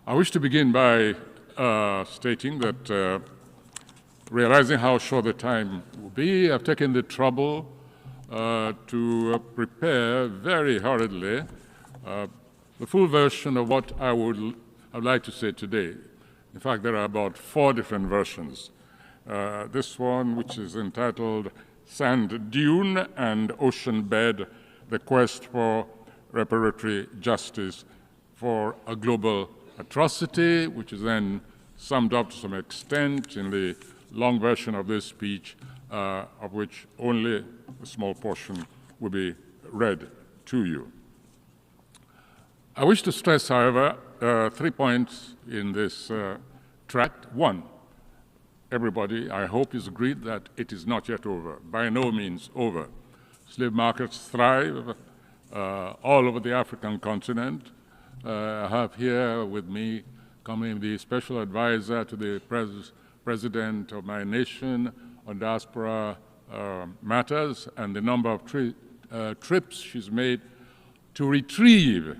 I wish to begin by stating that realizing how short the time will be, I've taken the trouble to prepare very hurriedly the full version of what I'd like to say today. In fact, there are about 4 different versions. This one, which is entitled Sand Dune and Ocean Bed, the Quest for Reparatory Justice for a Global Atrocity, which is then summed up to some extent in the long version of this speech, of which only a small portion will be read to you. I wish to stress, however, 3 points in this tract. 1, everybody, I hope, is agreed that it is not yet over, by no means over. Slave markets thrive all over the African continent. I have here with me coming the special advisor to the president of my nation on diaspora matters and the number of trips she's made to retrieve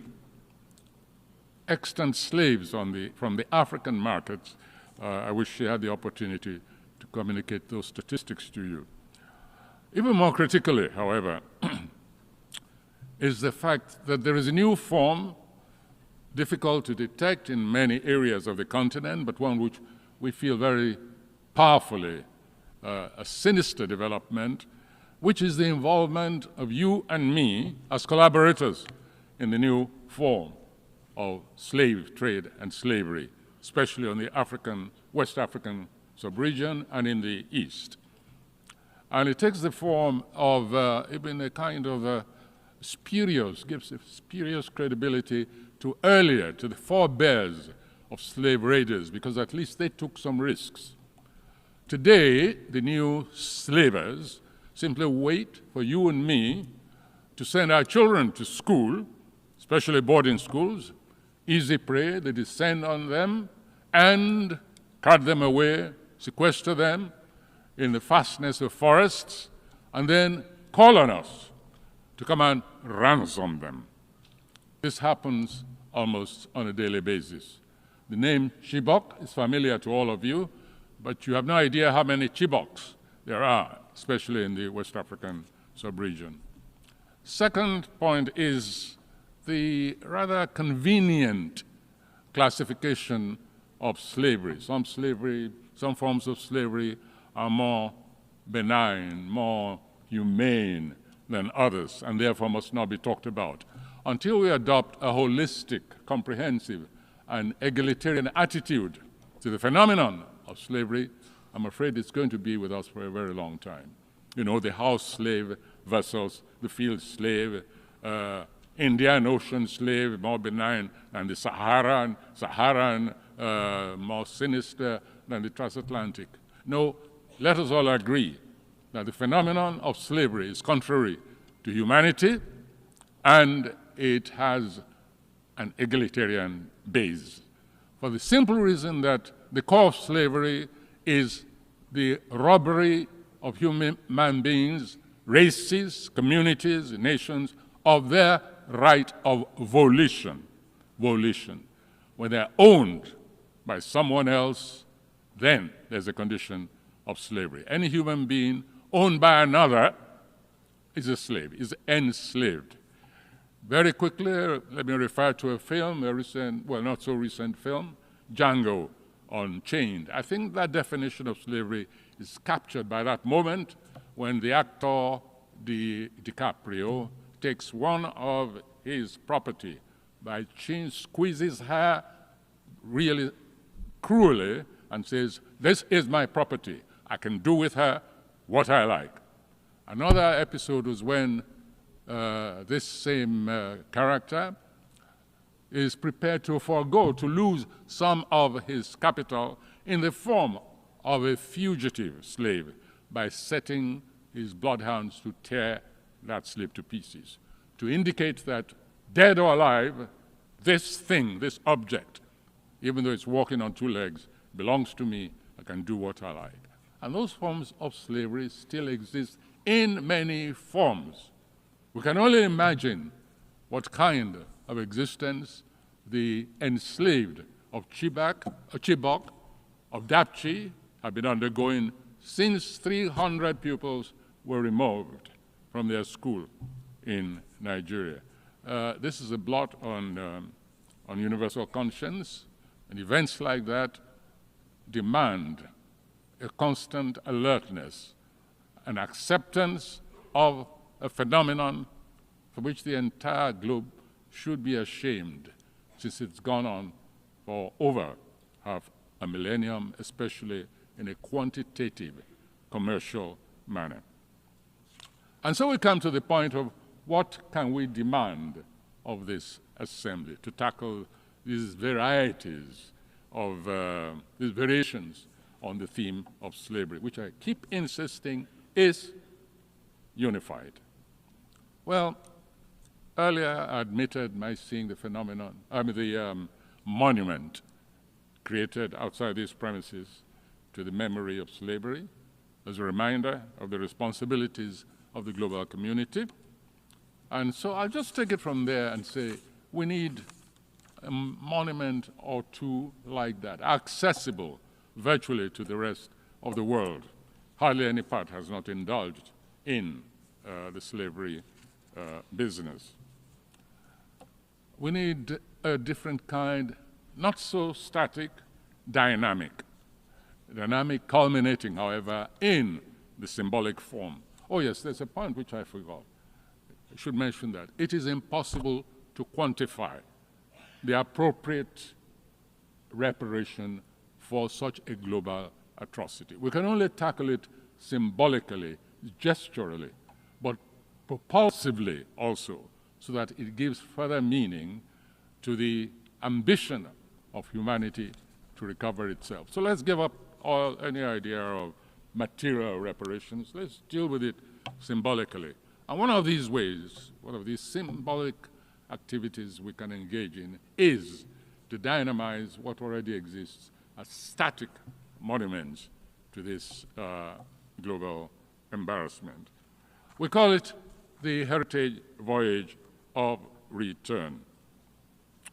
extant slaves from the African markets. I wish she had the opportunity to communicate those statistics to you. Even more critically, however, is the fact that there is a new form, difficult to detect in many areas of the continent, but one which we feel very powerfully a sinister development, which is the involvement of you and me as collaborators in the new form of slave trade and slavery, especially on the West African sub-region and in the East. And it takes the form of even a kind of gives a spurious credibility to the forebears of slave raiders, because at least they took some risks. Today, the new slavers simply wait for you and me to send our children to school, especially boarding schools, easy prey. They descend on them and cart them away, sequester them in the fastness of forests, and then call on us to come and ransom them. This happens almost on a daily basis. The name Chibok is familiar to all of you, but you have no idea how many Chiboks there are, especially in the West African sub-region. Second point is the rather convenient classification of slavery. Some forms of slavery are more benign, more humane than others, and therefore must not be talked about. Until we adopt a holistic, comprehensive, and egalitarian attitude to the phenomenon of slavery, I'm afraid it's going to be with us for a very long time. You know, the house slave versus the field slave, Indian Ocean slave, more benign than the Saharan, more sinister than the transatlantic. No, let us all agree that the phenomenon of slavery is contrary to humanity, and it has an egalitarian base, for the simple reason that the core of slavery is the robbery of human beings, races, communities, nations, of their right of volition. When they're owned by someone else, then there's a condition of slavery. Any human being owned by another is a slave, is enslaved. Very quickly, let me refer to a film, a recent, well, not so recent film, Django Unchained. I think that definition of slavery is captured by that moment when the actor DiCaprio takes one of his property by chain, squeezes her really cruelly and says, "This is my property. I can do with her what I like." Another episode was when this same character is prepared to forego, to lose some of his capital in the form of a fugitive slave by setting his bloodhounds to tear that slave to pieces, to indicate that, dead or alive, this thing, this object, even though it's walking on 2 legs, belongs to me. I can do what I like. And those forms of slavery still exist in many forms. We can only imagine what kind of existence the enslaved of Chibok, of Dapchi have been undergoing since 300 pupils were removed from their school in Nigeria. This is a blot on universal conscience, and events like that demand a constant alertness and acceptance of a phenomenon for which the entire globe should be ashamed, since it's gone on for over half a millennium, especially in a quantitative commercial manner. And so we come to the point of what can we demand of this assembly to tackle these varieties of these variations on the theme of slavery, which I keep insisting is unified. Well, earlier I admitted my seeing the phenomenon, the monument created outside these premises to the memory of slavery as a reminder of the responsibilities of the global community. And so I'll just take it from there and say we need a monument or two like that, accessible virtually to the rest of the world. Hardly any part has not indulged in the slavery business. We need a different kind, not so static, dynamic culminating, however, in the symbolic form. Oh yes, there's a point which I forgot. I should mention that. It is impossible to quantify the appropriate reparation for such a global atrocity. We can only tackle it symbolically, gesturally, but propulsively also, so that it gives further meaning to the ambition of humanity to recover itself. So let's give up any idea of material reparations. Let's deal with it symbolically. And one of these ways, one of these symbolic activities we can engage in is to dynamize what already exists as static monuments to this global embarrassment. We call it the Heritage Voyage of Return.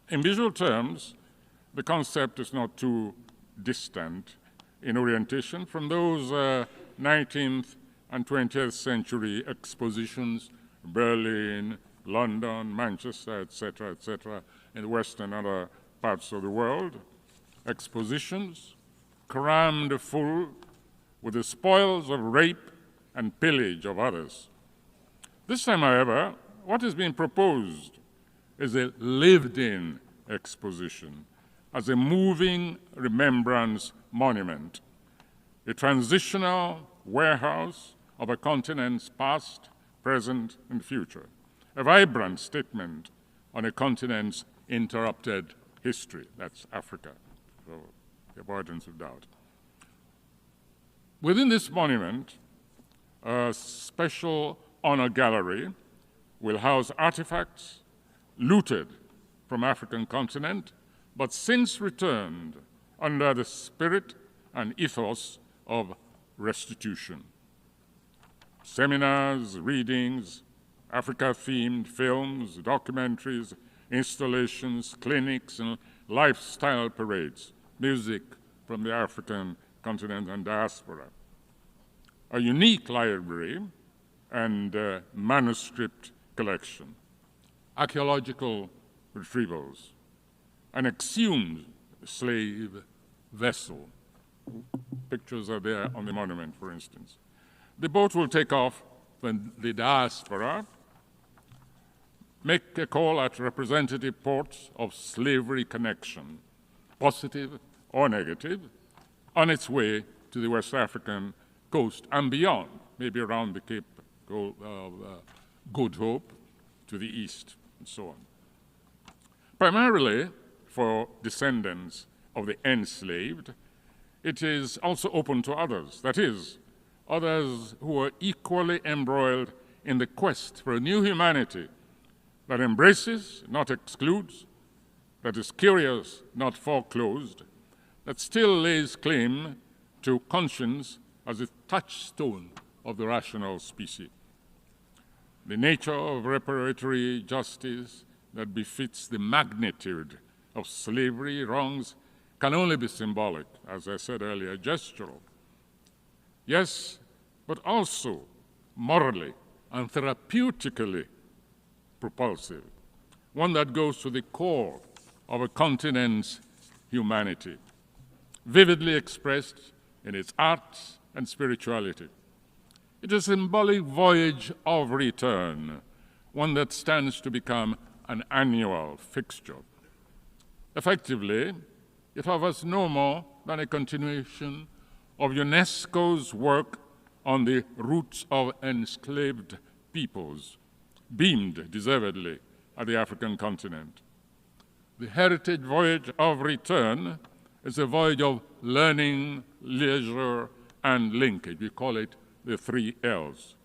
In visual terms, the concept is not too distant in orientation from those 19th and 20th century expositions, Berlin, London, Manchester, etc., in the West and other parts of the world. Expositions crammed full with the spoils of rape and pillage of others. This time, however, what is being proposed is a lived-in exposition as a moving remembrance monument, a transitional warehouse of a continent's past, present, and future, a vibrant statement on a continent's interrupted history. That's Africa, for the avoidance of doubt. Within this monument, a special honor gallery will house artifacts looted from African continent, but since returned under the spirit and ethos of restitution. Seminars, readings, Africa-themed films, documentaries, installations, clinics, and lifestyle parades, music from the African continent and diaspora. A unique library and manuscript collection, archaeological retrievals, an exhumed slave vessel. Pictures are there on the monument, for instance. The boat will take off when the diaspora make a call at representative ports of slavery connection, positive or negative, on its way to the West African coast and beyond, maybe around the Cape of Good Hope to the east, and so on. Primarily for descendants of the enslaved, it is also open to others, that is, others who are equally embroiled in the quest for a new humanity that embraces, not excludes, that is curious, not foreclosed, that still lays claim to conscience as a touchstone of the rational species. The nature of reparatory justice that befits the magnitude of slavery wrongs can only be symbolic, as I said earlier, gestural. Yes, but also morally and therapeutically propulsive, one that goes to the core of a continent's humanity, vividly expressed in its arts and spirituality. It is a symbolic voyage of return, one that stands to become an annual fixture. Effectively, it offers no more than a continuation of UNESCO's work on the roots of enslaved peoples, beamed deservedly at the African continent. The Heritage Voyage of Return is a voyage of learning, leisure, and linkage. We call it the 3 L's.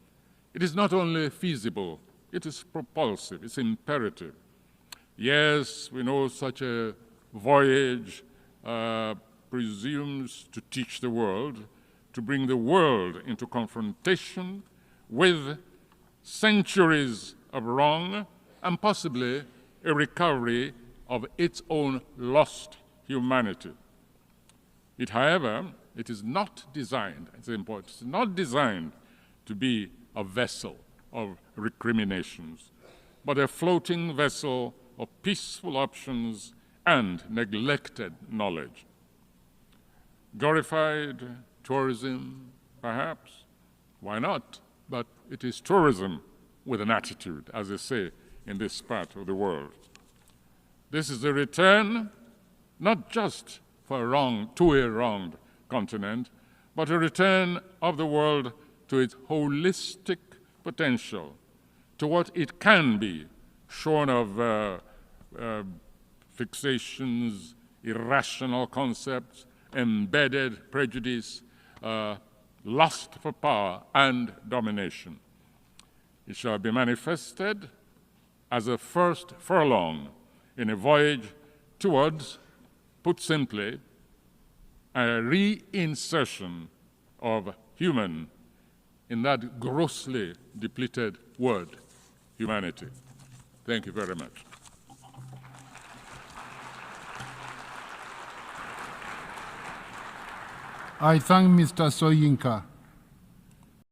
It is not only feasible, it is propulsive, it's imperative. Yes, we know such a voyage presumes to teach the world, to bring the world into confrontation with centuries of wrong and possibly a recovery of its own lost humanity. However, it is not designed, it's important, it's not designed to be a vessel of recriminations, but a floating vessel of peaceful options and neglected knowledge. Glorified tourism, perhaps, why not? But it is tourism with an attitude, as they say in this part of the world. This is a return, not just to a wronged continent, but a return of the world to its holistic potential, to what it can be, shorn of fixations, irrational concepts, embedded prejudice, lust for power and domination. It shall be manifested as a first furlong in a voyage towards, put simply, a reinsertion of human in that grossly depleted word, humanity. Thank you very much. I thank Mr. Soyinka.